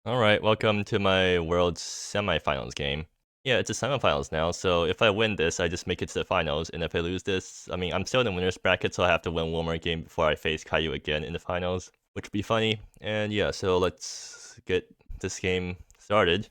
Alright, welcome to my World's semifinals game. Yeah, it's a semifinals now, so if I win this, I just make it to the finals, and if I lose this, I mean, I'm still in the winner's bracket, so I have to win one more game before I face Kayiu again in the finals, which would be funny. And yeah, so let's get this game started.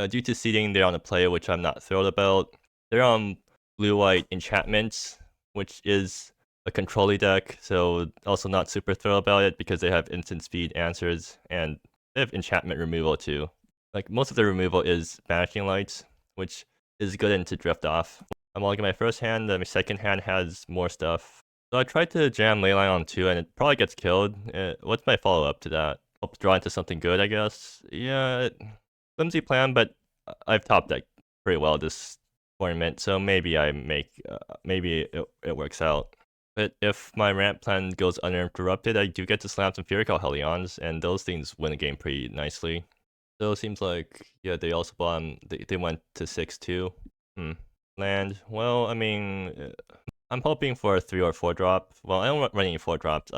Due to seeding, they're on a play, which I'm not thrilled about. They're on blue-white enchantments, which is a control deck, so also not super thrilled about it because they have instant speed answers, and they have enchantment removal too. Like, most of the removal is banishing lights, which is good into drift off. I'm logging my first hand, then my second hand has more stuff. So I tried to jam Leyline on 2 and it probably gets killed. What's my follow-up to that? Hope to draw into something good, I guess. Yeah, flimsy plan, but I've top decked pretty well this tournament, so maybe maybe it works out. But if my ramp plan goes uninterrupted, I do get to slam some Fury Call Hellions, and those things win the game pretty nicely. So it seems like, yeah, they also they went to 6-2. Land, well, I mean, I'm hoping for a 3 or 4 drop. Well, I don't run any 4 drops.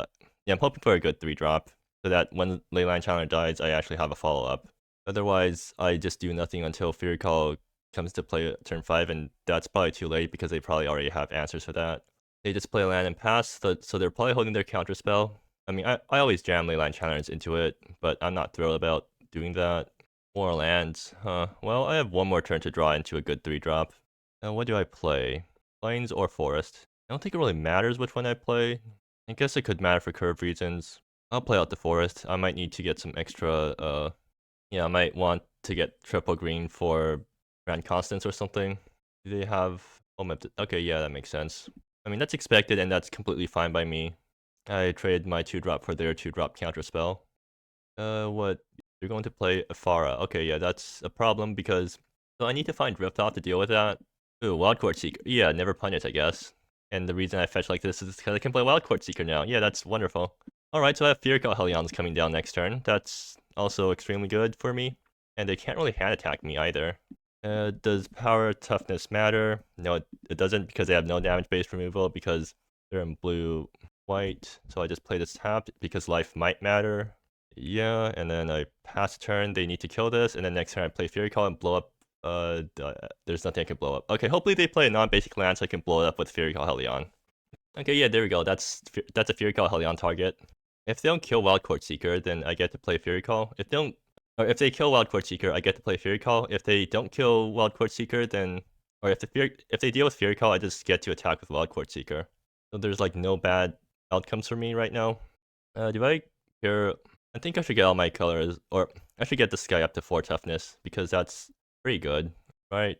Yeah, I'm hoping for a good 3 drop, so that when Leyline Challenger dies, I actually have a follow-up. Otherwise, I just do nothing until Fury Call comes to play turn 5, and that's probably too late because they probably already have answers for that. They just play land and pass, so they're probably holding their counter spell. I mean, I always jam Leyline Challengers into it, but I'm not thrilled about doing that. More lands, huh? Well, I have one more turn to draw into a good 3 drop. Now, what do I play? Plains or Forest? I don't think it really matters which one I play. I guess it could matter for curve reasons. I'll play out the Forest. I might need to get some extra, yeah, I might want to get triple green for Grand Constance or something. Do they have... Okay, yeah, that makes sense. I mean, that's expected, and that's completely fine by me. I traded my 2-drop for their 2-drop counterspell. What? You're going to play Afara. Okay, yeah, that's a problem because... So I need to find Rift Off to deal with that. Ooh, Wildcourt Seeker. Yeah, never punish, I guess. And the reason I fetch like this is because I can play Wildcourt Seeker now. Yeah, that's wonderful. Alright, so I have Furical Hellions coming down next turn. That's also extremely good for me. And they can't really hand attack me either. Does power toughness matter? No, it doesn't because they have no damage-based removal because they're in blue-white. So I just play this tapped because life might matter. Yeah, and then I pass turn, they need to kill this, and then next turn I play Fury Call and blow up. There's nothing I can blow up. Okay, hopefully they play a non-basic land so I can blow it up with Fury Call Hellion. Okay, yeah, there we go. That's a Fury Call Hellion target. If they don't kill Wildcourt Seeker, then I get to play Fury Call. If they kill Wildcourt Seeker, I get to play Fury Call. If they don't kill Wildcourt Seeker, then... Or if they deal with Fury Call, I just get to attack with Wildcourt Seeker. So there's like no bad outcomes for me right now. Do I care? I think I should get all my colors, or I should get this guy up to 4 toughness, because that's pretty good, right?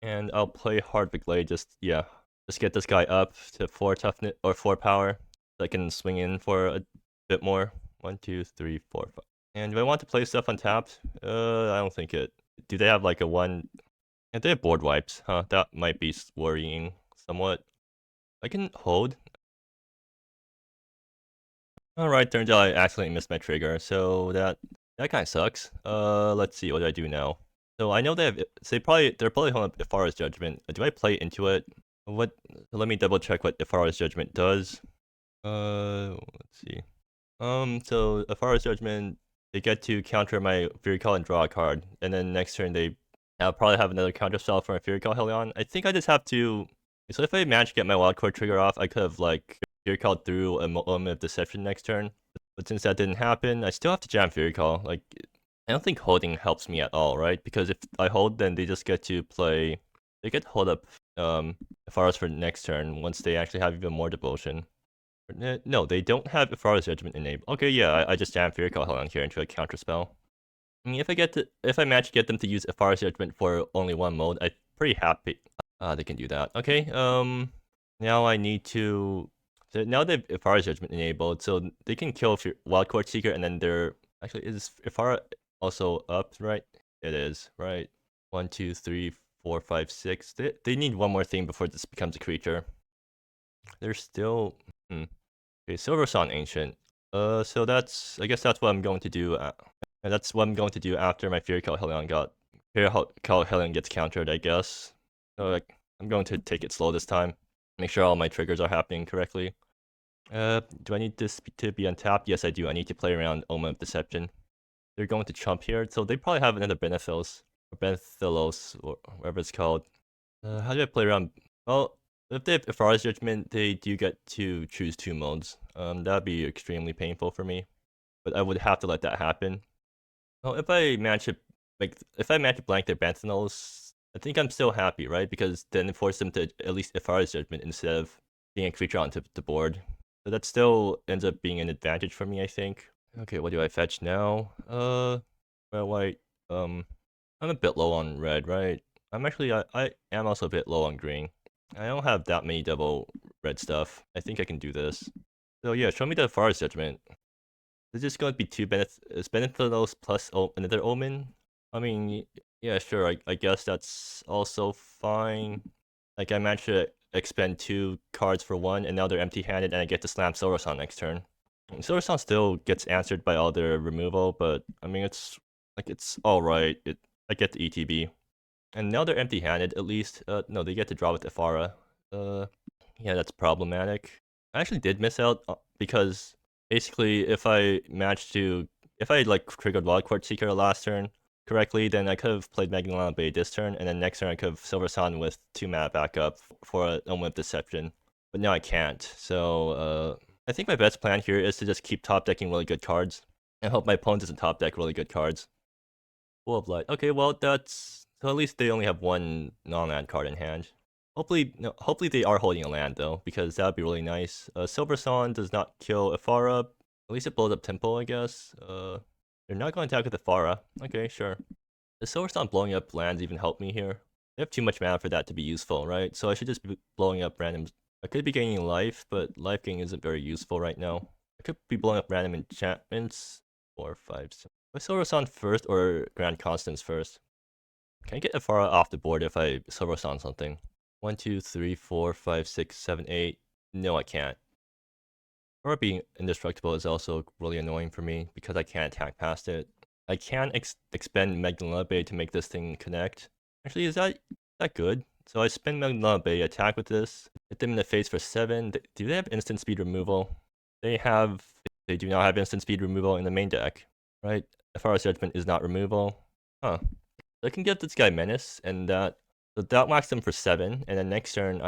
And I'll play Hardwick Blade, just get this guy up to 4 toughness, or 4 power, so I can swing in for a bit more. 1, 2, 3, 4, 5. And do I want to play stuff untapped? I don't think it... Do they have like a 1... Yeah, they have board wipes, huh? That might be worrying somewhat. I can hold. Alright, turns out I accidentally missed my trigger, so that kind of sucks. Let's see, what do I do now? So I know they have... they're probably holding up Ifara's Judgment. Do I play into it? Let me double check what Ifara's Judgment does. Let's see. So Ifara's Judgment, they get to counter my Fury Call and draw a card, and then next turn I'll probably have another counter spell for my Fury Call Hellion. I think I just have to... So if I manage to get my Wild Card trigger off, I could have, like, Fury Call through a moment of Deception next turn. But since that didn't happen, I still have to jam Fury Call. Like, I don't think holding helps me at all, right? Because if I hold, then they just get to play... They get to hold up Ifara's for next turn once they actually have even more Devotion. No, they don't have Ifara's Judgment enabled. Okay, yeah, I just jam Fury Call Hellion here into a counter spell. I mean, if I manage to get them to use Ifara's Judgment for only one mode, I'm pretty happy. They can do that. Okay, now I need to... So now they have Ifara's Judgment enabled, so they can kill Wildcourt Seeker, and then they're... Actually, is Ifara also up, right? It is, right? 1, 2, 3, 4, 5, 6. They need one more thing before this becomes a creature. They're still... Okay, Silver Sun Ancient. So I guess that's what I'm going to do. And that's what I'm going to do after my Fury Call Hellion gets countered, I guess. So I'm going to take it slow this time. Make sure all my triggers are happening correctly. Do I need this to be untapped? Yes, I do. I need to play around Omen of Deception. they're going to chump here, so they probably have another Benthelos, or whatever it's called. How do I play around? Well, if they have Ifara's Judgment, they do get to choose 2 modes. That'd be extremely painful for me, but I would have to let that happen. Well, if I match it, if I match blank their Benthelos, I think I'm still happy, right? Because then it forces them to at least Ifara's Judgment instead of being a creature onto the board. So that still ends up being an advantage for me, I think. Okay, what do I fetch now? Red, white. I'm a bit low on red, right? I am also a bit low on green. I don't have that many double red stuff. I think I can do this. So yeah, show me the Forest Judgment. Is this going to be 2 Benefitals plus another Omen? I mean, yeah, sure, I guess that's also fine. Like, I managed to expend 2 cards for 1, and now they're empty-handed, and I get to slam Silversun next turn. Silversun still gets answered by all their removal, but, I mean, it's alright. I get the ETB. And now they're empty-handed, at least. No, they get to draw with Ifara. Yeah, that's problematic. I actually did miss out, because basically, if I like triggered Wildcourt Seeker last turn correctly, then I could have played Magnalana Bay this turn, and then next turn I could have Silversun with 2 mana backup for an Omen of Deception. But now I can't, so I think my best plan here is to just keep top decking really good cards, and hope my opponent doesn't top deck really good cards. Full of Light. Okay, well that's so at least they only have 1 non-land card in hand. Hopefully they are holding a land though, because that would be really nice. Silversun does not kill Ifara. At least it blows up Temple, I guess. They're not going to attack with Ifara. Okay, sure. Does Silversun blowing up lands even help me here? I have too much mana for that to be useful, right? So I should just be blowing up random. I could be gaining life, but life gain isn't very useful right now. I could be blowing up random enchantments. 4, 5, 6. Was Silversun first or Grand Consonance first? Can I get Ifara off the board if I Silversun something? 1, 2, 3, 4, 5, 6, 7, 8. No, I can't. Or being indestructible is also really annoying for me because I can't attack past it. I can expend Magnalana Bay to make this thing connect. Actually, is that good? So I spend Magnalana Bay, attack with this, hit them in the face for 7. Do they have instant speed removal? They do not have instant speed removal in the main deck, right? Ifara's Judgment is not removal. Huh. So I can give this guy Menace, and that whacks them for 7, and then next turn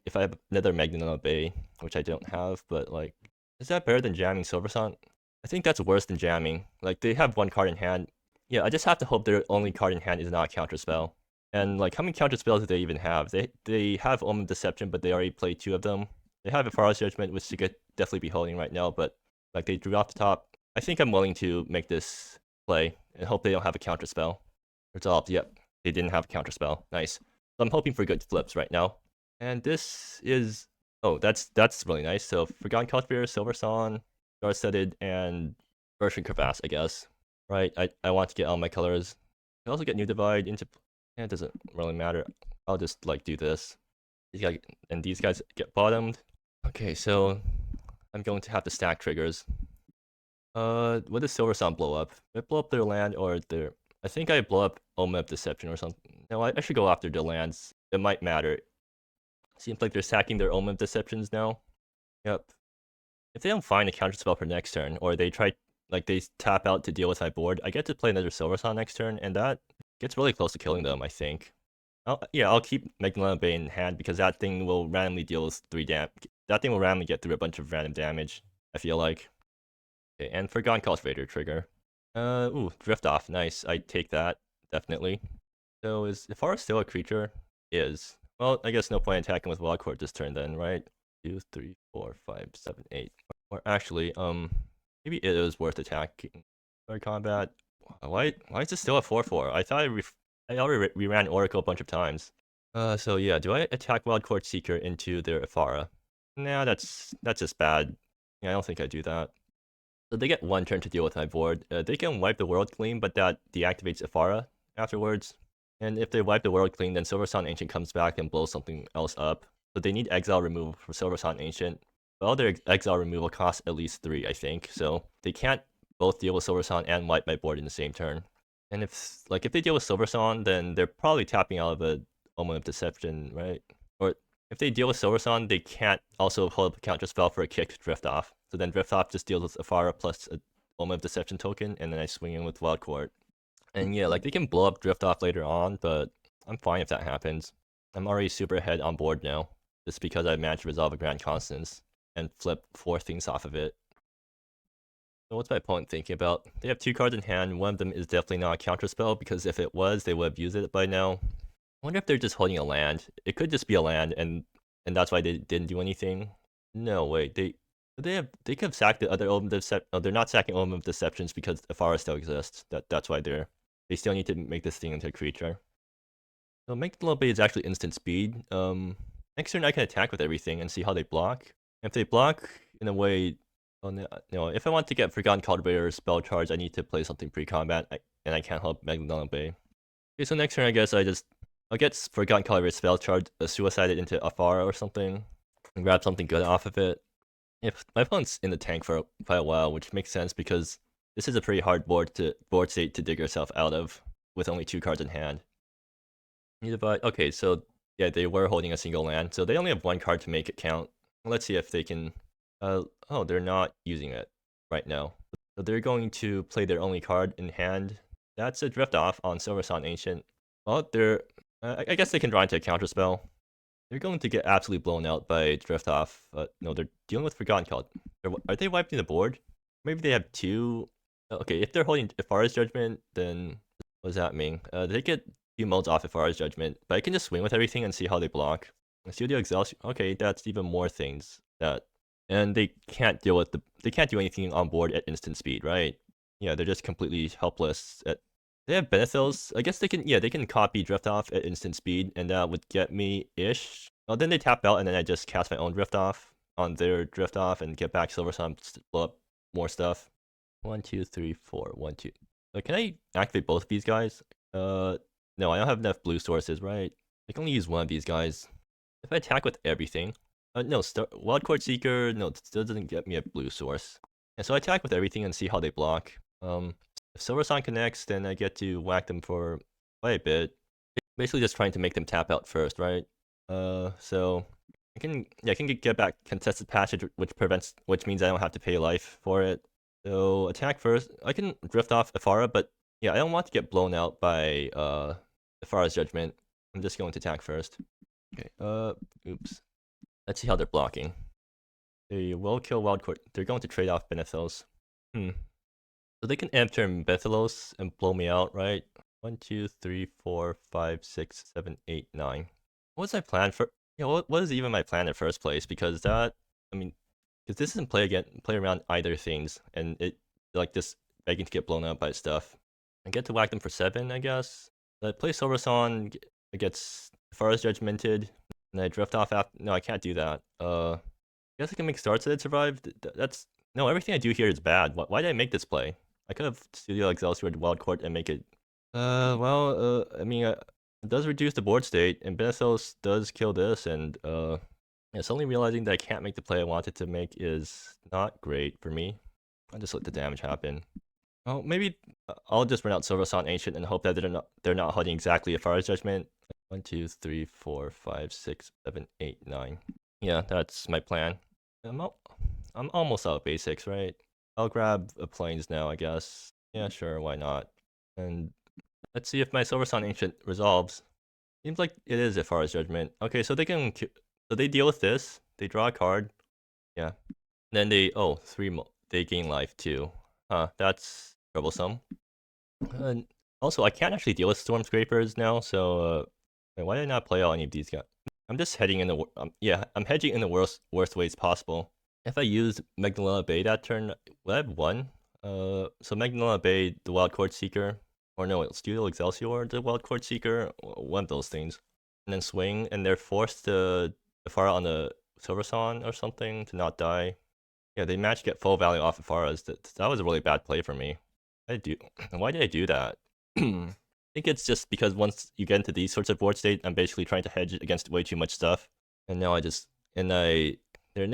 if I have another Magnalana Bay, which I don't have, but like, is that better than jamming Silversun? I think that's worse than jamming. Like, they have 1 card in hand. Yeah, I just have to hope their only card in hand is not a counterspell. And like, how many counterspells do they even have? They have Omen Deception, but they already played 2 of them. They have Ifara's Judgment, which they could definitely be holding right now, but like, they drew off the top. I think I'm willing to make this play and hope they don't have a counterspell. Resolved. Yep, they didn't have a counterspell. Nice. So I'm hoping for good flips right now. And this is... Oh, that's really nice. So Forgotten Cultivator, Silversun, Star-Studded, and Version Crevasse, I guess. Right, I want to get all my colors. I also get New Divide into... Yeah, it doesn't really matter. I'll just like do this. These guys get bottomed. Okay, so I'm going to have to stack triggers. What does Silversun blow up? Did I blow up their land or their... I think I blow up Omen of Deception or something. No, I should go after their lands. It might matter. Seems like they're sacking their Omen of Deceptions now. Yep. If they don't find a counterspell for next turn, or they tap out to deal with my board, I get to play another Silversun next turn, and that gets really close to killing them, I think. I'll keep Magnalana Bay in hand, because that thing will randomly deal 3 damage. That thing will randomly get through a bunch of random damage, I feel like. Okay, and Forgotten Cultivator trigger. Ooh, Drift Off, nice. I take that, definitely. So is Ifara still a creature? Is. Well, I guess no point attacking with Wildcourt this turn then, right? 2, 3, 4, 5, 7, 8. Or actually, maybe it is worth attacking for combat. Why is this still a 4/4? I thought I already ran Oracle a bunch of times. So yeah, do I attack Wildcourt Seeker into their Ifara? Nah, that's just bad. Yeah, I don't think I do that. So they get 1 turn to deal with my board. They can wipe the world clean, but that deactivates Ifara afterwards. And if they wipe the world clean, then Silversun Ancient comes back and blows something else up. So they need exile removal for Silversun Ancient. But all their exile removal costs at least 3, I think. So they can't both deal with Silversun and wipe my board in the same turn. And if they deal with Silversun, then they're probably tapping out of a Omen of Deception, right? Or if they deal with Silversun, they can't also hold up a counter spell for a kick to Drift Off. So then Drift Off just deals with Ifara plus Moment of Deception token, and then I swing in with Wild Court. And yeah, like they can blow up Drift Off later on, but I'm fine if that happens. I'm already super ahead on board now, just because I managed to resolve a Grand Consonance and flip 4 things off of it. So what's my opponent thinking about? They have 2 cards in hand. One of them is definitely not a counterspell, because if it was, they would have used it by now. I wonder if they're just holding a land. It could just be a land, and that's why they didn't do anything. No, wait, they could have sacked the other Omen of Deception. Oh, they're not sacking Omen of Deceptions because Afara still exists. That's why they still need to make this thing into a creature. So Magdalene Bay is actually instant speed. Next turn I can attack with everything and see how they block. If they block in a way, oh no, if I want to get Forgotten Cultivator spell charge, I need to play something pre-combat, and I can't help Magdalene Bay. Okay, so next turn I guess I'll get Forgotten Cultivator spell charge, suicide it into Afara or something, and grab something good off of it. If my opponent's in the tank for quite a while, which makes sense because this is a pretty hard board state to dig yourself out of with only 2 cards in hand. Okay, so yeah, they were holding a single land, so they only have 1 card to make it count. Let's see if they can. Oh, they're not using it right now. So they're going to play their only card in hand. That's a Drift Off on Silversun Ancient. Well, I guess they can draw into a counterspell. They're going to get absolutely blown out by Drift Off. No, they're dealing with Forgotten Cult. Are they wiping the board? Maybe they have 2. Okay, if they're holding Ifara's Judgment, then what does that mean? They get 2 modes off Ifara's Judgment, but I can just swing with everything and see how they block. Studio Exhaustion. Okay, that's even more things and they can't do anything on board at instant speed, right? Yeah, they're just completely helpless. They have Benethils. I guess they can copy Drift Off at instant speed, and that would get me ish. Oh, then they tap out, and then I just cast my own Drift Off on their Drift Off and get back Silversun to blow up more stuff. 1, 2, 3, 4. 1, 2. Can I activate both of these guys? No, I don't have enough blue sources, right? I can only use one of these guys. If I attack with everything, no, Wild Court Seeker, no, it still doesn't get me a blue source. And so I attack with everything and see how they block. If Silversun connects, then I get to whack them for quite a bit. Basically just trying to make them tap out first, right? So I can get back Contested Passage, which means I don't have to pay life for it. So attack first. I can Drift Off Ifara, but yeah, I don't want to get blown out by Ifara's Judgment. I'm just going to attack first. Okay, oops. Let's see how they're blocking. They will kill Wild Court. They're going to trade off Benethils. So they can enter Benethils and blow me out, right? 1, 2, 3, 4, 5, 6, 7, 8, 9. What was my plan for? What is even my plan in the first place? Because because this doesn't play around either things, and it like just begging to get blown out by stuff. I get to whack them for 7, I guess. I play Silversun, it gets Forest Judgmented, and I Drift Off after. No, I can't do that. I guess I can make Star City survive. No, everything I do here is bad. Why did I make this play? I could have Studio Excelsior Wild Court and make it. It does reduce the board state, and Benethos does kill this, and it's only realizing that I can't make the play I wanted to make is not great for me. I'll just let the damage happen. Oh, maybe I'll just run out Silversun Ancient and hope that they're not holding exactly Afara's Judgment. 1, 2, 3, 4, 5, 6, 7, 8, 9. Yeah, that's my plan. I'm almost out of basics, right? I'll grab a Plains now, I guess. Yeah, sure, why not? And let's see if my Silversun Ancient resolves. Seems like it is Ifara's Judgment. Okay, so they deal with this. They draw a card. Yeah. Then they they gain life too. That's troublesome. And also, I can't actually deal with Storm Scrapers now, so why did I not play out any of these guys? I'm just hedging in the I'm hedging in the worst ways possible. If I use Magdalena Bay that turn, would I have 1? So Magdalena Bay, the Wild Court Seeker, or no, Studio Excelsior, the Wild Court Seeker, one of those things, and then swing, and they're forced to Ifara on the Silversun or something to not die. Yeah, they managed to get full value off Ifara's. That was a really bad play for me. Why did I do that? I think it's just because once you get into these sorts of board state, I'm basically trying to hedge against way too much stuff, and now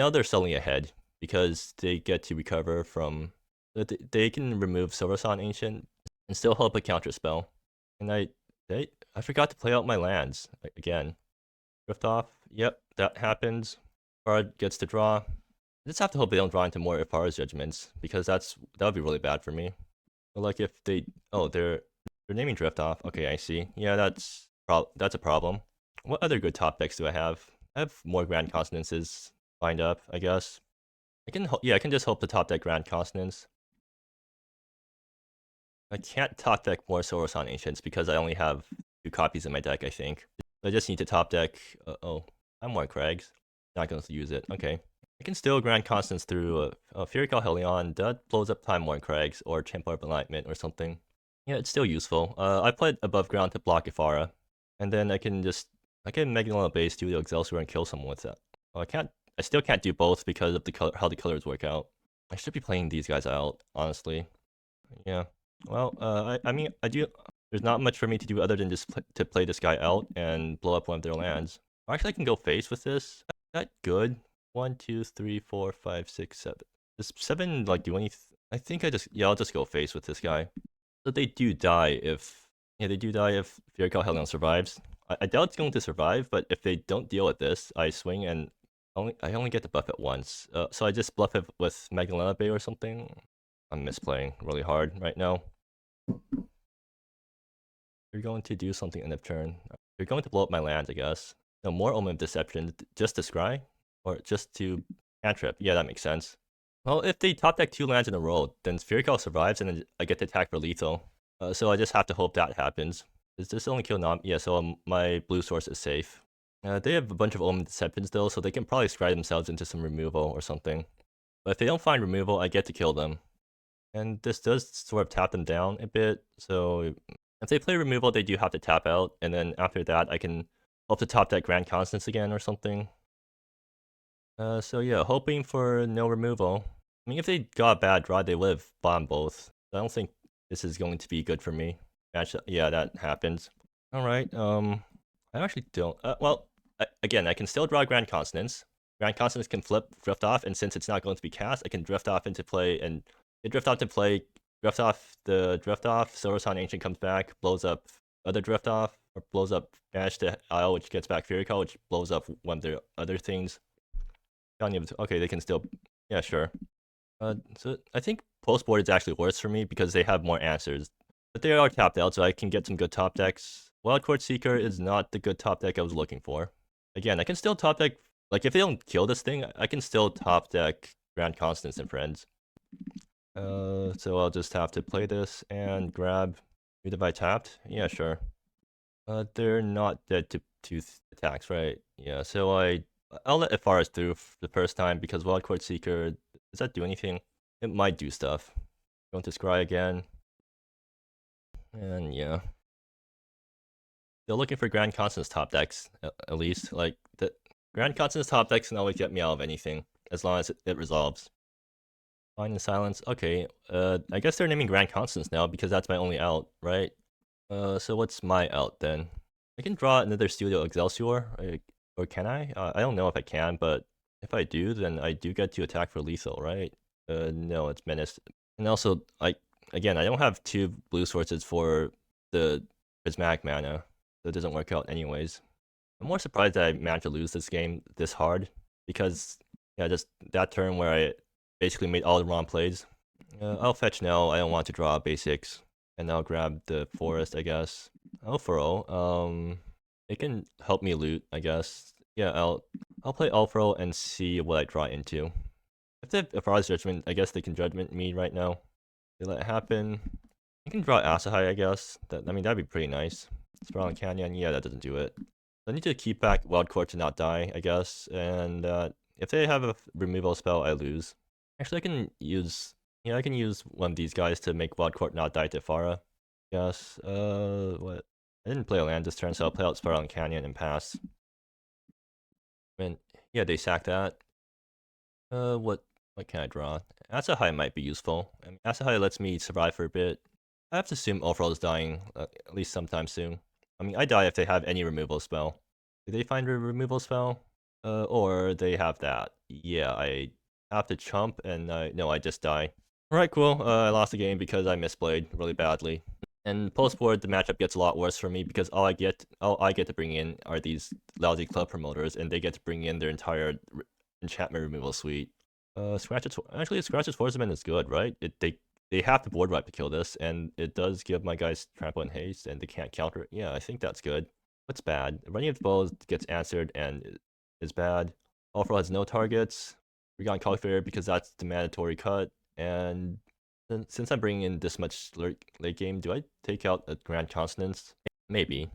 they're selling ahead because they get to recover from. They can remove Silversun Ancient and still help a counter spell. And I forgot to play out my lands again. Drift Off. Yep, that happens. Card gets to draw. I just have to hope they don't draw into more Ifara's judgments, because that would be really bad for me. But like if they, oh, they're naming Drift Off. Okay, I see. Yeah, that's a problem. What other good top decks do I have? I have more Grand Consonances lined up, I guess. I can just hope the top deck Grand Consonance. I can't top deck more Sorosan Ancients because I only have 2 copies in my deck, I think. I just need to top deck. I'm more Crags. Not going to use it. Okay. I can still Grand Constance through Furical Helion. That blows up Time Worn Crags or Champ-Orb Enlightenment or something. Yeah, it's still useful. I played above ground to block Ifara. And then I can Magnolia base Studio Excelsior and kill someone with that. Well, I still can't do both because of how the colors work out. I should be playing these guys out, honestly. Yeah. Well, I mean, there's not much for me to do other than just to play this guy out and blow up one of their lands. Actually, I can go face with this. That good. 1, 2, 3, 4, 5, 6, 7. Does 7 like do anything? I think I'll just go face with this guy. So they do die if Furical Helion survives. I doubt it's going to survive, but if they don't deal with this, I swing and I only get to buff it once. So I just bluff it with Magdalena Bay or something. I'm misplaying really hard right now. You're going to do something end of turn. You're going to blow up my land, I guess. No, more Omen of Deception. Just to scry? Or just to cantrip? Yeah, that makes sense. Well, if they top deck 2 lands in a row, then Spherical survives and then I get to attack for lethal. So I just have to hope that happens. Does this only kill Nam? Yeah, so my blue source is safe. They have a bunch of Omen Deceptions though, so they can probably scry themselves into some removal or something. But if they don't find removal, I get to kill them. And this does sort of tap them down a bit, so if they play removal, they do have to tap out, and then after that, I can hope to top that Grand Constance again or something. So yeah, hoping for no removal. I mean, if they got a bad draw, they would have bombed both. I don't think this is going to be good for me. Yeah, that happens. Alright, I actually don't... again, I can still draw Grand Consonance. Grand Consonance can drift off, and since it's not going to be cast, I can drift off into play, and drift off, Sorosan Ancient comes back, blows up other drift off, or blows up Bash to Isle, which gets back Furical, which blows up one of their other things. Okay, they can still... Yeah, sure. So I think post-board is actually worse for me because they have more answers. But they are tapped out, so I can get some good top decks. Wildcourt Seeker is not the good top deck I was looking for. Again, I can still top deck... Like, if they don't kill this thing, I can still top deck Grand Constance and Friends. So I'll just have to play this and grab... If I tapped? Yeah, sure. They're not dead to 2 attacks, right? Yeah, so I'll let Ifara's through the first time because Wildcourt Seeker, does that do anything? It might do stuff. Going to scry again. And yeah. They're looking for Grand Constance top decks, at least. Like, the Grand Constance top decks can always get me out of anything, as long as it resolves. Fine in silence. Okay, I guess they're naming Grand Constance now because that's my only out, right? So what's my out then? I can draw another Studio Excelsior, or can I? I don't know if I can, but if I do, then I do get to attack for lethal, right? No, it's Menace. And also, again, I don't have 2 blue sources for the Prismatic mana, so it doesn't work out anyways. I'm more surprised that I managed to lose this game this hard, because, yeah, just that turn where I basically made all the wrong plays. I'll fetch now, I don't want to draw basics. And I'll grab the forest, I guess. Alfaro, it can help me loot, I guess. Yeah, I'll play Alfaro and see what I draw into. If they have Ifara's Judgment, I guess they can Judgment me right now. They let it happen. I can draw Asahai, I guess. That'd be pretty nice. Spiraling Canyon, yeah, that doesn't do it. I need to keep back Wildcourt to not die, I guess. And if they have a removal spell, I lose. Actually, I can use one of these guys to make Wildcourt not die to Ifara. Yes, what? I didn't play a land this turn, so I'll play out Spiraling Canyon and pass. And yeah, they sack that. What can I draw? Asahai might be useful. I mean, Asahai lets me survive for a bit. I have to assume Ulfral is dying, at least sometime soon. I mean, I die if they have any removal spell. Do they find a removal spell? Or they have that. Yeah, I have to chump, and no, I just die. Alright, cool. I lost the game because I misplayed really badly. And post-board, the matchup gets a lot worse for me because all I get to bring in are these lousy club promoters, and they get to bring in their entire enchantment removal suite. Scratch's Horseman is good, right? They have to board wipe to kill this, and it does give my guys trample and haste, and they can't counter it. Yeah, I think that's good. What's bad? Running of the bows gets answered and is bad. Overall has no targets. We got Cauliflower because that's the mandatory cut, and since I'm bringing in this much late game, do I take out a Grand Consonance? Maybe.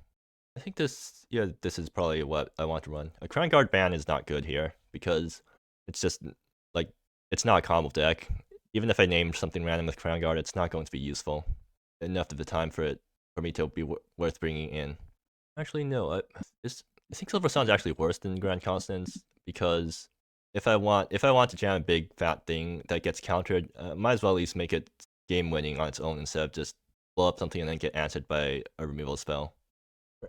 I think this is probably what I want to run. A Crown Guard ban is not good here because it's just like it's not a combo deck. Even if I name something random with Crown Guard, it's not going to be useful enough of the time for me to be worth bringing in. Actually, no. I think Silver Sun's actually worse than Grand Consonance because if I want to jam a big fat thing that gets countered, might as well at least make it game winning on its own instead of just blow up something and then get answered by a removal spell.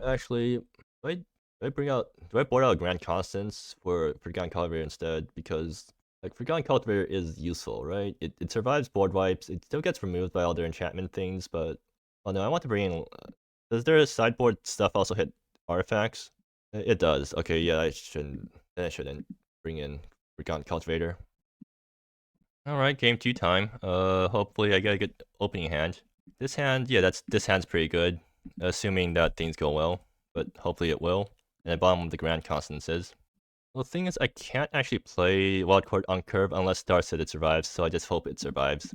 Actually, do I board out a Grand Constance for Forgotten Cultivator instead? Because like Forgotten Cultivator is useful, right? It survives board wipes. It still gets removed by all their enchantment things, but oh no, I want to bring in. Does their sideboard stuff also hit artifacts? It does. Okay, yeah, I shouldn't. Then I shouldn't bring in Forgotten Cultivator. All right, game 2 time. Hopefully I get a good opening hand. This hand's pretty good, assuming that things go well, but hopefully it will. And the bottom of the Grand Constance is. Well, the thing is, I can't actually play Wildcard on curve unless Star City survives, so I just hope it survives.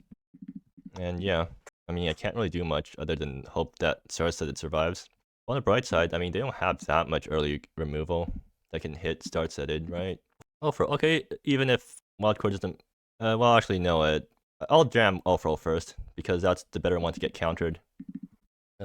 And yeah, I mean, I can't really do much other than hope that Star City survives. On the bright side, I mean, they don't have that much early removal that can hit Star City, right? Oh, okay, even if Wildcard doesn't. Well, actually, no. I'll jam Ulfro first because that's the better one to get countered.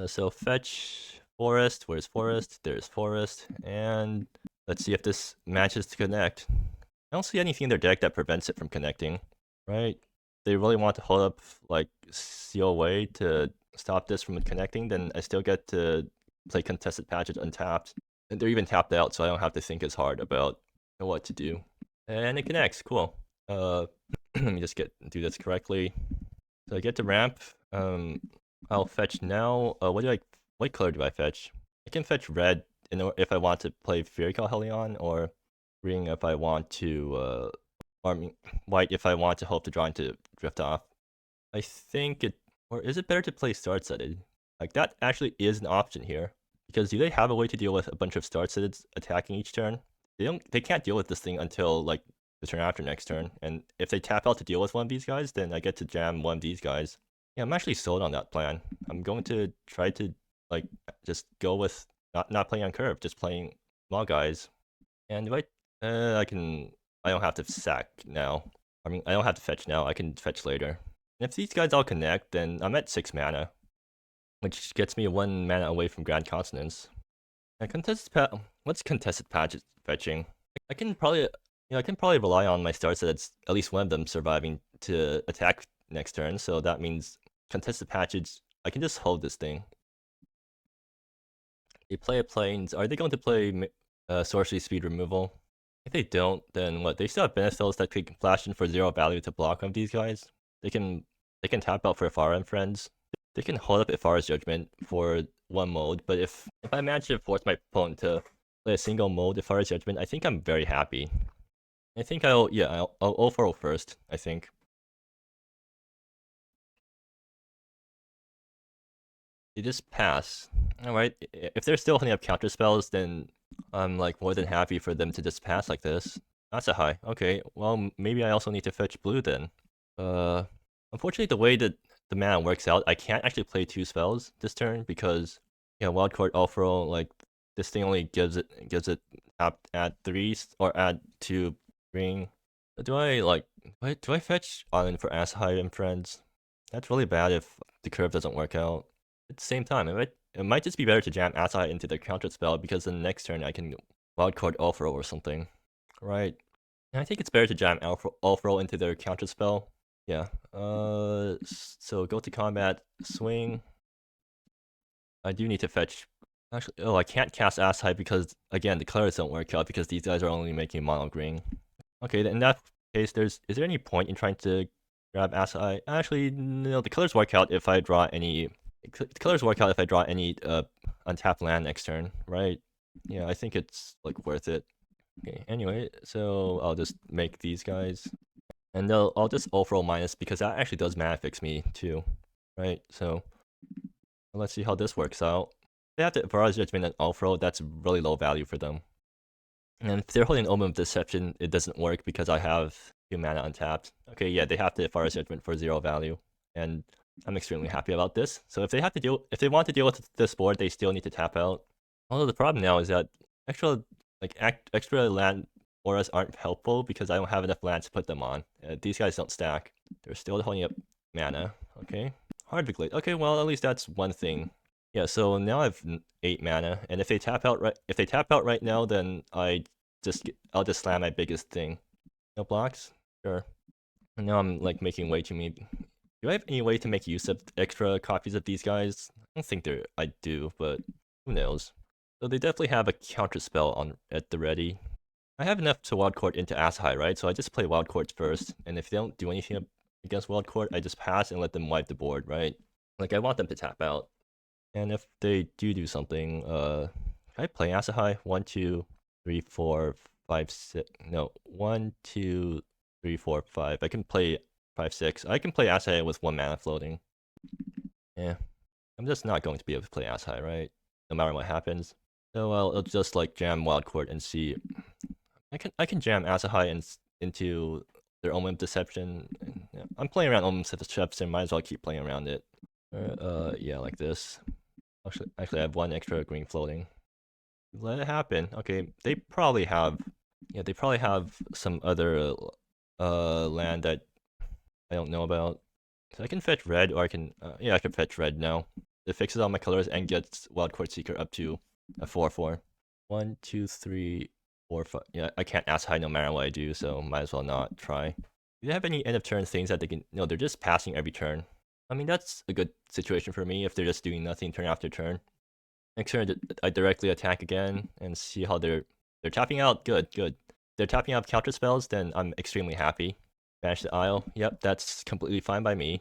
So fetch Forest. Where's Forest? There's Forest, and let's see if this manages to connect. I don't see anything in their deck that prevents it from connecting, right? They really want to hold up like Seal Away to stop this from connecting, then I still get to play Contested Passage untapped. And they're even tapped out, so I don't have to think as hard about what to do. And it connects, cool. Let me just do this correctly. So I get to ramp. I'll fetch now. What color do I fetch? I can fetch red if I want to play Fairy Call Helion, or green if I want to, white if I want to hope to draw into Drift Off. I think or is it better to play Start Setted? Like that actually is an option here, because do they have a way to deal with a bunch of Start Setteds attacking each turn? They can't deal with this thing until like the turn after next turn, and if they tap out to deal with one of these guys, then I get to jam one of these guys. Yeah, I'm actually sold on that plan. I'm going to try to like just go with not playing on curve, just playing small guys. And if I don't have to sack now. I mean, I don't have to fetch now. I can fetch later. And if these guys all connect, then I'm at 6 mana, which gets me 1 mana away from Grand Consonance. And what's Contested Passage fetching? I can probably rely on my starts that it's at least one of them surviving to attack next turn. So that means Contested Passage. I can just hold this thing. They play a Plains. Are they going to play Sorcery Speed Removal? If they don't, then what? They still have Beneficials that could flash in for 0 value to block one of these guys. They can tap out for Ifara and friends. They can hold up Ifara's Judgment for 1 mode, but if I manage to force my opponent to play a single mode Ifara's Judgment, I think I'm very happy. I think I'll 0-4 first, I think. They just pass. Alright, if they're still holding up counter spells, then I'm like more than happy for them to just pass like this. That's a high. Okay, well maybe I also need to fetch blue then. Unfortunately the way that the mana works out, I can't actually play 2 spells this turn because Wildcard Ulfro, like this thing only gives it add 3 or add 2 ring. Do I fetch Island for Asshide and friends? That's really bad if the curve doesn't work out. At the same time, it might just be better to jam Asshide into their counter spell because then the next turn I can Wildcard Ulfro or something. Right. And I think it's better to jam Ulfro into their counter spell. Yeah. So go to combat, swing. I do need to fetch. Actually, I can't cast Asshide because again the colors don't work out because these guys are only making mono green. Okay, in that case, is there any point in trying to grab Asshide? Actually, no. The colors work out if I draw any. The colors work out if I draw any untapped land next turn, right? Yeah, I think it's like worth it. Okay. Anyway, so I'll just make these guys. And I'll just overall minus because that actually does mana fix me too, right? So let's see how this works out. They have to Varro's Judgment and overall, that's really low value for them. And if they're holding Omen of Deception, it doesn't work because I have 2 mana untapped. Okay, yeah, they have to Varro's Judgment for 0 value. And I'm extremely happy about this. So if they want to deal with this board, they still need to tap out. Although the problem now is that extra land auras aren't helpful because I don't have enough land to put them on. These guys don't stack. They're still holding up mana. Okay, Hardviglade. Okay, well at least that's one thing. Yeah, so now I have 8 mana, and if they tap out right now, then I'll just slam my biggest thing. No blocks? Sure. And now I'm like making way too many. Do I have any way to make use of extra copies of these guys? I don't think I do, but who knows. So they definitely have a counter spell at the ready. I have enough to wild court into Asahai, right? So I just play wild courts first, and if they don't do anything against wild court, I just pass and let them wipe the board, right? Like I want them to tap out. And if they do something, can I play Asahai? 1, 2, 3, 4, 5, 6. No, 1, 2, 3, 4, 5. I can play 5, 6. I can play Asahai with 1 mana floating. Yeah, I'm just not going to be able to play Asahai, right? No matter what happens. So I'll just like jam wild court and see. I can jam Asahai into their Omen of Deception. Yeah, I'm playing around Omen of Deception. Might as well keep playing around it. Yeah, like this. Actually, I have 1 extra green floating. Let it happen. Okay, they probably have some other land that I don't know about. So I can fetch red, or I can I can fetch red now. It fixes all my colors and gets Wild Court Seeker up to a 4/4. 1, 2, 3, 4, 5. Yeah, I can't ask high no matter what I do, so might as well not try. Do they have any end of turn things that they can? No, they're just passing every turn. I mean, that's a good situation for me if they're just doing nothing turn after turn. Next turn, I directly attack again and see how they're tapping out. Good. They're tapping out counter spells, then I'm extremely happy. Banish the Isle. Yep, that's completely fine by me.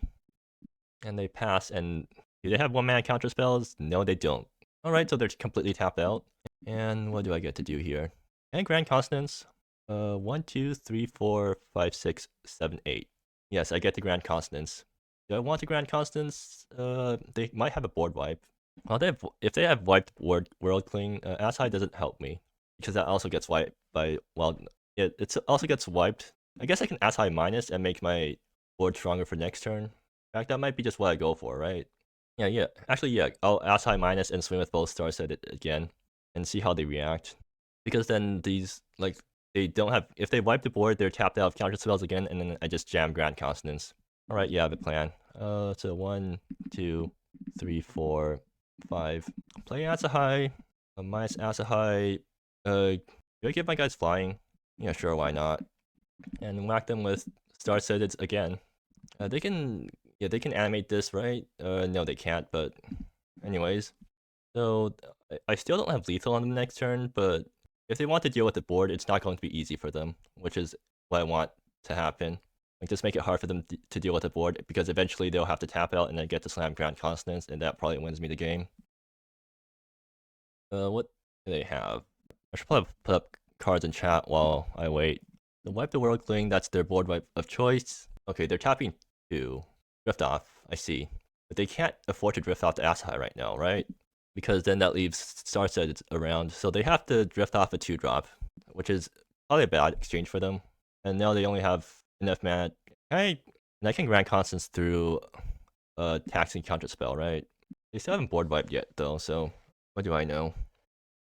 And they pass, and do they have 1 mana counter spells? No, they don't. Alright, so they're completely tapped out. And what do I get to do here? And Grand Consonance. 1, 2, 3, 4, 5, 6, 7, 8. Yes, I get the Grand Consonance. Do I want the Grand Consonance? They might have a board wipe. Well, if they have wiped World Cling, Asai doesn't help me because that also gets wiped by it also gets wiped. I guess I can Asai minus and make my board stronger for next turn. In fact, that might be just what I go for, right? Yeah. Actually, yeah, I'll Asai minus and swing with both stars at it again and see how they react. Because then these they don't have if they wipe the board, they're tapped out of counter spells again, and then I just jam Grand Consonance. All right, yeah, I have a plan. So 1, 2, 3, 4, 5. Play Asahai. Minus Asahai. Do I give my guys flying? Yeah, sure, why not? And whack them with Star Citadels again. They can animate this, right? No, they can't, but anyways. So I still don't have lethal on them next turn, but if they want to deal with the board, it's not going to be easy for them, which is what I want to happen. Like, just make it hard for them to deal with the board, because eventually they'll have to tap out and then get to slam Grand Consonance, and that probably wins me the game. What do they have? I should probably put up cards in chat while I wait. The Wipe the World Cling, that's their board wipe of choice. Okay, they're tapping 2. Drift off, I see. But they can't afford to drift off the Asahai right now, right? Because then that leaves Star Sets around. So they have to drift off a 2-drop, which is probably a bad exchange for them. And now they only have enough mana. And I can Grand Constance through taxing counter spell, right? They still haven't board wiped yet, though, so what do I know?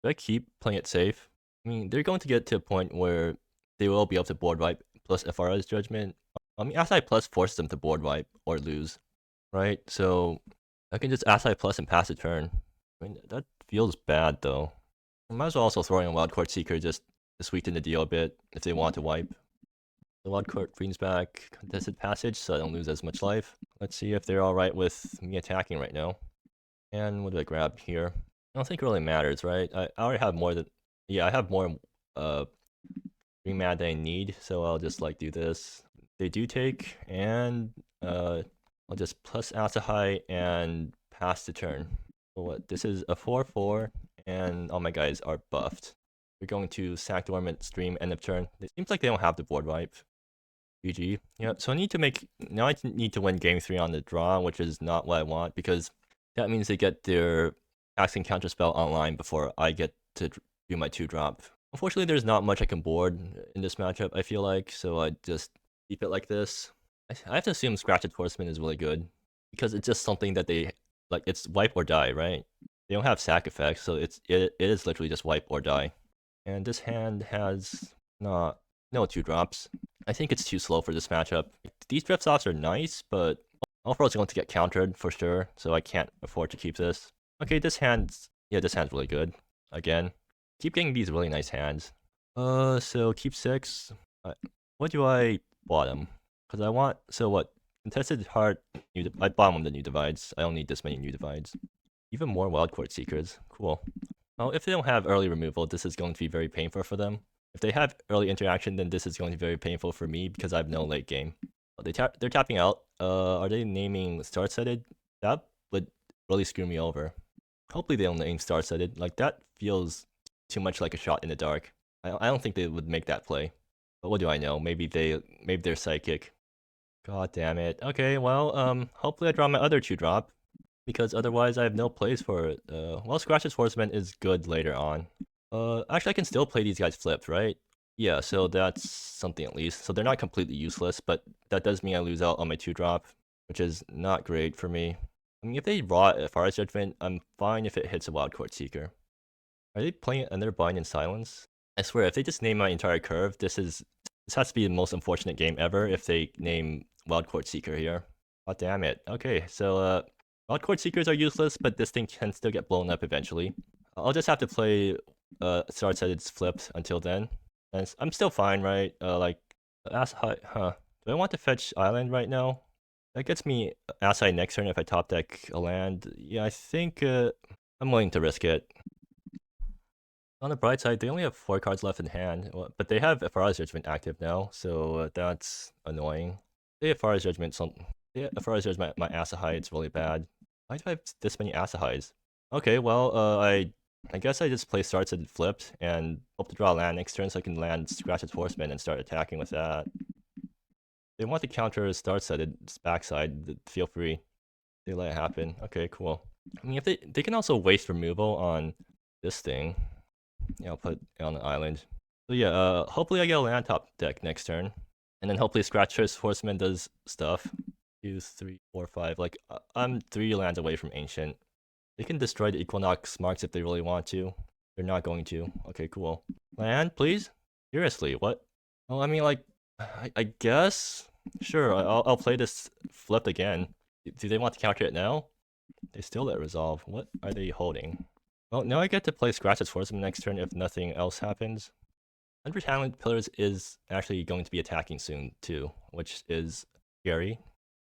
Do I keep playing it safe? I mean, they're going to get to a point where they will be able to board wipe plus FR's Judgment. I mean, Asai plus forces them to board wipe or lose, right? So I can just Asai plus and pass the turn. I mean, that feels bad, though. I might as well also throw in a Wild Court Seeker just to sweeten the deal a bit if they want to wipe. The Wild Court brings back Contested Passage, so I don't lose as much life. Let's see if they're alright with me attacking right now. And what do I grab here? I don't think it really matters, right? I already have more than... Yeah, I have more green mana than I need, so I'll just like do this. They do take, and I'll just plus Asahai and pass the turn. So what? This is a 4/4, and all my guys are buffed. We're going to sack Dormant, stream, end of turn. It seems like they don't have the board wipe. GG. Yeah, so I need to need to win game 3 on the draw, which is not what I want, because that means they get their taxing counter spell online before I get to do my 2-drop. Unfortunately, there's not much I can board in this matchup, I feel like, so I just keep it like this. I have to assume Scratched Horseman is really good, because it's just something that they, like, it's wipe or die, right? They don't have sack effects, so it is literally just wipe or die. And this hand has no 2-drops. I think it's too slow for this matchup. These drift offs are nice, but overall it's going to get countered for sure, so I can't afford to keep this. Okay, this hand's really good. Again, keep getting these really nice hands. So keep 6. What do I bottom? Because I want, so what? Contested heart, I bottom the new divides. I don't need this many new divides. Even more wild court seekers. Cool. Well, if they don't have early removal, this is going to be very painful for them. If they have early interaction, then this is going to be very painful for me because I have no late game. They're tapping out. Are they naming start-setted? That would really screw me over. Hopefully they don't name start-setted. Like, that feels too much like a shot in the dark. I don't think they would make that play. But what do I know? Maybe they're psychic. God damn it. Okay, well, hopefully I draw my other 2-drop. Because otherwise I have no plays for it. Well, Scratch's Horseman is good later on. Actually I can still play these guys flipped, right? Yeah, so that's something at least. So they're not completely useless, but that does mean I lose out on my 2-drop, which is not great for me. I mean, if they raw Fara's Judgment, I'm fine if it hits a Wild Court Seeker. Are they playing another Bind in Silence? I swear, if they just name my entire curve, this has to be the most unfortunate game ever if they name Wild Court Seeker here. God damn it. Okay, so Wild Court Seekers are useless, but this thing can still get blown up eventually. I'll just have to play Start Set it's flipped until then. And I'm still fine, right? Like, Ass High, huh? Do I want to fetch Island right now? That gets me Ass High next turn if I top deck a land. Yeah, I think I'm willing to risk it. On the bright side, they only have 4 cards left in hand, but they have Fara's Judgment active now, so that's annoying. They have Fara's Judgment, Fara's Judgment, my Asahai, it's really bad. Why do I have this many Asahais? Okay, well, I guess I just play starts and flipped and hope to draw a land next turn so I can land Scratch's Horseman and start attacking with that. If they want to counter start set its backside, feel free. They let it happen. Okay, cool. I mean, if they can also waste removal on this thing. Yeah, I'll put it on the island. So yeah, hopefully I get a land top deck next turn. And then hopefully Scratch's Horseman does stuff. 2, 3, 4, 5. Like, I'm 3 lands away from Ancient. They can destroy the Equinox marks if they really want to. They're not going to. Okay, cool. Land, please? Seriously, what? Well, I mean, like, I guess? Sure, I'll play this flipped again. Do they want to counter it now? They still let resolve. What are they holding? Well, now I get to play Scratch's Horseman next turn if nothing else happens. 100 Talent Pillars is actually going to be attacking soon, too, which is scary.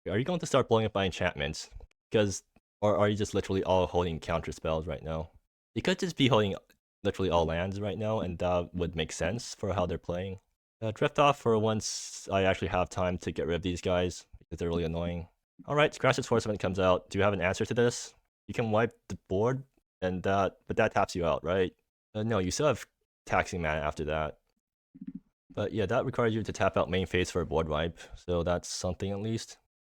Are you going to start blowing up by enchantments? Or are you just literally all holding counter spells right now? You could just be holding literally all lands right now, and that would make sense for how they're playing. Drift off for once I actually have time to get rid of these guys, because they're really annoying. Alright, Scratch's Horseman comes out. Do you have an answer to this? You can wipe the board, but that taps you out, right? No, you still have taxing mana after that. But yeah, that requires you to tap out main phase for a board wipe, so that's something at least.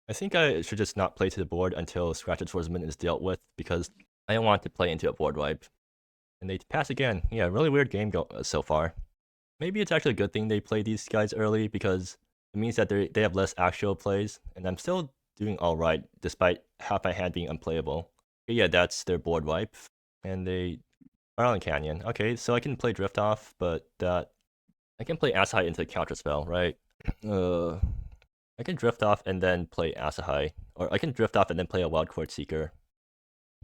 I think I should just not play to the board until Scratch's Horseman is dealt with, because I don't want to play into a board wipe. And they pass again. Yeah, really weird game so far. Maybe it's actually a good thing they play these guys early, because it means that they have less actual plays, and I'm still doing alright, despite half my hand being unplayable. But yeah, that's their board wipe, and they are on Canyon. Okay, so I can play Drift Off, but I can play Asahai into Counterspell, right? I can Drift Off and then play Asahai, or I can Drift Off and then play a Wild Court Seeker,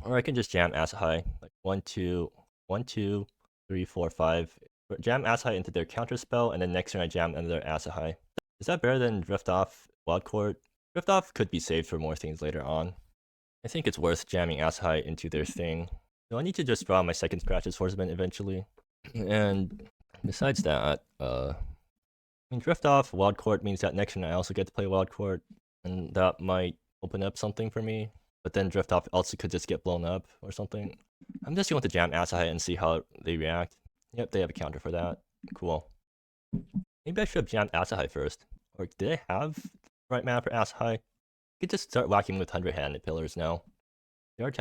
or I can just jam Asahai, like 1, 2, 1, 2, 3, 4, 5. Jam Asahai into their Counterspell, and then next turn I jam another Asahai. Is that better than Drift Off Wild Court? Drift Off could be saved for more things later on. I think it's worth jamming Asahai into their thing. So I need to just draw my second Scratch's Horseman eventually. And besides that, I mean, Drift Off Wild Court means that next turn I also get to play Wild Court, and that might open up something for me. But then Drift Off also could just get blown up or something. I'm just going to jam Asahai and see how they react. Yep, they have a counter for that. Cool. Maybe I should have jammed Asahai first. Or did I have the right mana for Ass High? I could just start whacking with 100-handed pillars now. They are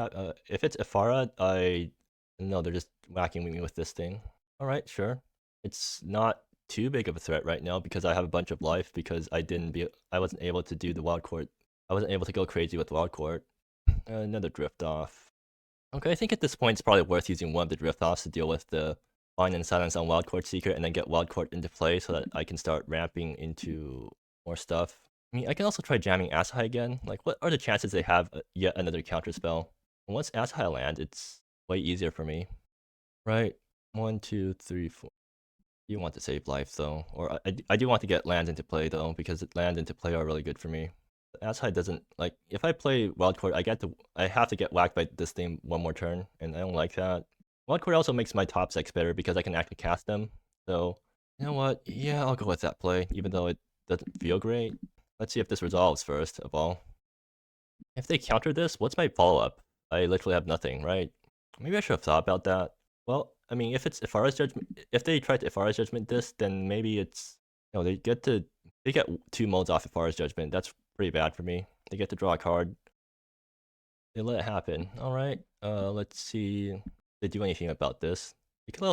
if it's Ifara, no, they're just whacking me with this thing. Alright, sure. It's not too big of a threat right now because I have a bunch of life because I wasn't able to do the wild court. I wasn't able to go crazy with wild court. Another drift off. Okay, I think at this point it's probably worth using one of the drift offs to deal with the Fine and Silence on wild court Seeker and then get wild court into play so that I can start ramping into more stuff. I mean, I can also try jamming Asahai again. Like, what are the chances they have yet another counter spell? And once Asahai land, it's way easier for me. Right, 1, 2, 3, 4. You want to save life though, or I do want to get lands into play though, because lands into play are really good for me. Asahai doesn't, like, if I play wild court, I have to get whacked by this thing one more turn, and I don't like that. Wild court also makes my top decks better because I can actually cast them. So, you know what? Yeah, I'll go with that play, even though it doesn't feel great. Let's see if this resolves first of all. If they counter this, what's my follow-up? I literally have nothing, right? Maybe I should have thought about that. Well, I mean, if it's Ifara's Judgment, if they try to Ifara's Judgment this, then maybe it's, you know, they get 2 molds off Ifara's Judgment. That's pretty bad for me. They get to draw a card. They let it happen. Alright, let's see if they do anything about this. If they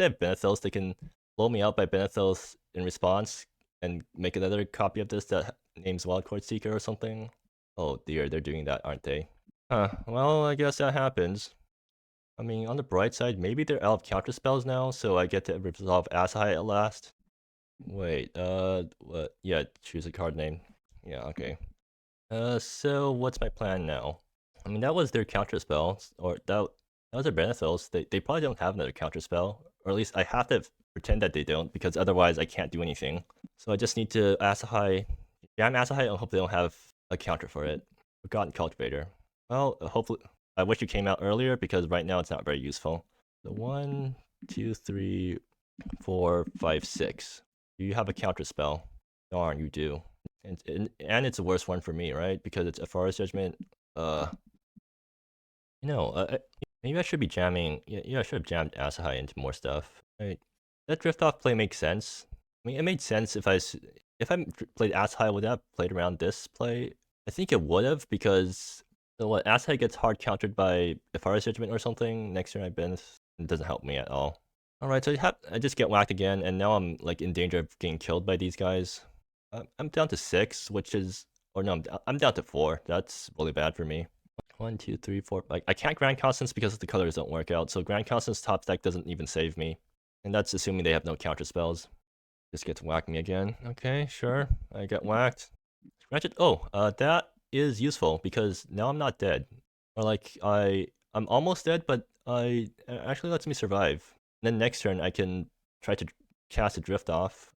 have Benethils, they can blow me out by Benethils in response and make another copy of this that names Wildcourt Seeker or something. Oh dear, they're doing that, aren't they? Well, I guess that happens. I mean, on the bright side, maybe they're out of counter spells now, so I get to resolve Asahai at last. Wait, what? Yeah, choose a card name. Yeah, okay. So what's my plan now? I mean, that was their counter spell, or that was their Benethils. They probably don't have another counter spell, or at least I have to pretend that they don't, because otherwise I can't do anything. So I just need to jam Asahai, and hope they don't have a counter for it. Forgotten Cultivator. Well, hopefully, I wish you came out earlier because right now it's not very useful. So 1, 2, 3, 4, 5, 6. Do you have a counter spell? Darn, you do. And it's a worse one for me, right? Because it's a Forest Judgment. Maybe I should be jamming. Yeah, I should have jammed Asahai into more stuff. Right? That drift off play makes sense. I mean, it made sense if I played Asahai, would I have played around this play? I think it would have, because what, Asahai gets hard countered by Ifara's Judgment or something. Next turn I Benth, it doesn't help me at all. Alright, so I just get whacked again, and now I'm like in danger of getting killed by these guys. I'm down to 6, which is, or no, I'm down to 4. That's really bad for me. 1, 2, 3, 4. Like, I can't Grand Consonance because the colors don't work out, so Grand Consonance top deck doesn't even save me. And that's assuming they have no counter spells. Just gets whacked me again. Okay, sure. I get whacked. Granted, that is useful because now I'm not dead. Or like, I'm almost dead, but it actually lets me survive. And then next turn I can try to cast a drift off.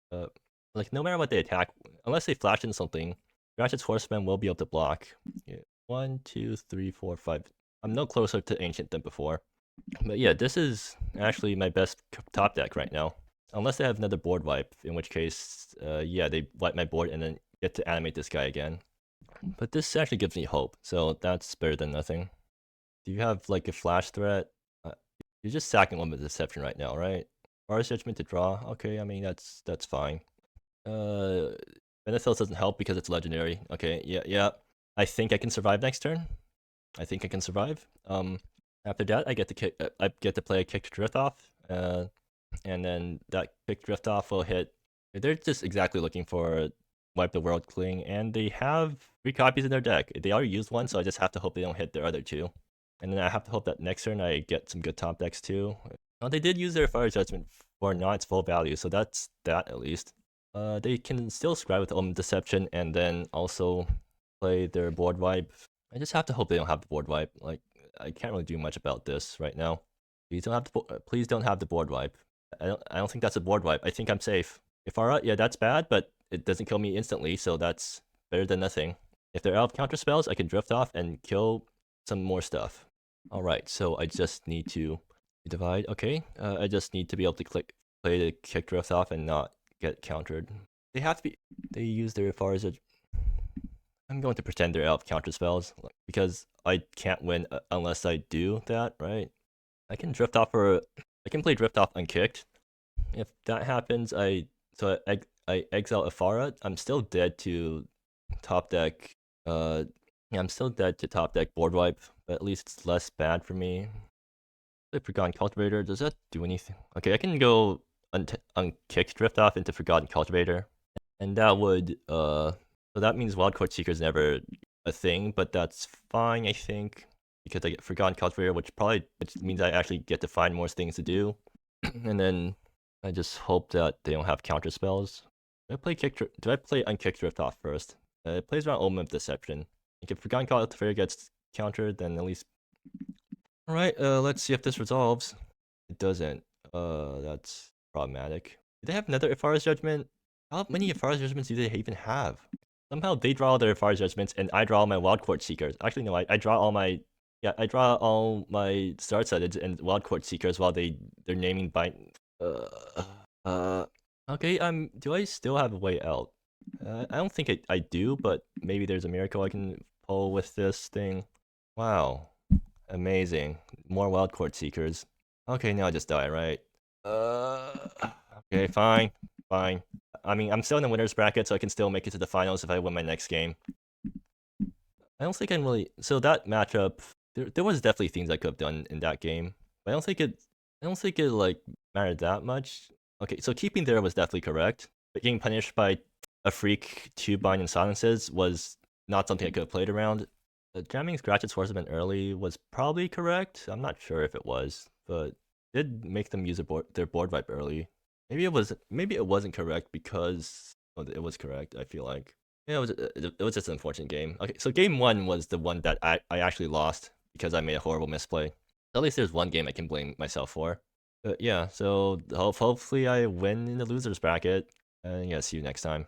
Like, no matter what they attack, unless they flash in something, Ratchet's Horseman will be able to block. Yeah. 1, 2, 3, 4, 5. I'm no closer to Ancient than before. But yeah, this is actually my best top deck right now. Unless they have another board wipe, in which case, yeah, they wipe my board and then get to animate this guy again. But this actually gives me hope, so that's better than nothing. Do you have like a flash threat? You're just sacking one with Deception right now, right? Forest Judgment to draw. Okay, I mean that's fine. Benethils doesn't help because it's legendary. Okay, yeah. I think I can survive next turn. I think I can survive. After that, I get to play a kick drift off, and then that kick drift off will hit. They're just exactly looking for Wipe the World Cling, and they have 3 copies in their deck. They already used one, so I just have to hope they don't hit their other 2. And then I have to hope that next turn I get some good top decks too. Oh, they did use their Fire Judgment for not its full value, so that's that at least. They can still scry with Omen Deception and then also play their board wipe. I just have to hope they don't have the board wipe. Like, I can't really do much about this right now. Please don't have the board wipe. I don't think that's a board wipe. I think I'm safe. Ifara, yeah, that's bad, but it doesn't kill me instantly, so that's better than nothing. If they're out of counter spells, I can drift off and kill some more stuff. Alright, so I just need to divide. Okay, I just need to be able to play the kick drift off and not get countered. They use their Ifara's. I'm going to pretend they're out of counter spells because I can't win unless I do that, right? I can play drift off unkicked. If that happens, so So I exile Afara. I'm still dead to top deck. Yeah, I'm still dead to top deck board wipe, but at least it's less bad for me. The Forgotten Cultivator, does that do anything? Okay, I can go unkick Drift Off into Forgotten Cultivator, and that would so that means Wildcourt Seeker is never a thing, but that's fine, I think, because I get Forgotten Cultivator, which means I actually get to find more things to do, and then I just hope that they don't have counter spells. Do I play Unkick Drift Off first? It plays around Omen of Deception. If Forgotten Cultivator gets countered, then at least. Alright, let's see if this resolves. It doesn't. That's problematic. Do they have another Ifara's Judgment? How many Ifara's Judgments do they even have? Somehow they draw all their Ifara's Judgments and I draw all my Wild Court Seekers. Actually, no, I draw all my... Yeah, I draw all my Star Suddeds and Wild Court Seekers while they're naming by... Okay, do I still have a way out? I don't think I do, but maybe there's a miracle I can pull with this thing. Wow. Amazing. More Wild Court Seekers. Okay, now I just die, right? Okay, fine. Fine. I mean, I'm still in the winner's bracket, so I can still make it to the finals if I win my next game. I don't think I'm really... So that matchup, there was definitely things I could have done in that game. But I don't think it like mattered that much. Okay, so keeping there was definitely correct. But getting punished by a freak 2-bind and silences was not something I could have played around. Jamming Scratch its Swordsman early was probably correct. I'm not sure if it was, but it did make them use their board wipe early. Maybe it wasn't correct because it was correct. I feel like it was just an unfortunate game. Okay, so game 1 was the one that I actually lost because I made a horrible misplay. At least there's one game I can blame myself for. But yeah, so hopefully I win in the losers bracket. And yeah, see you next time.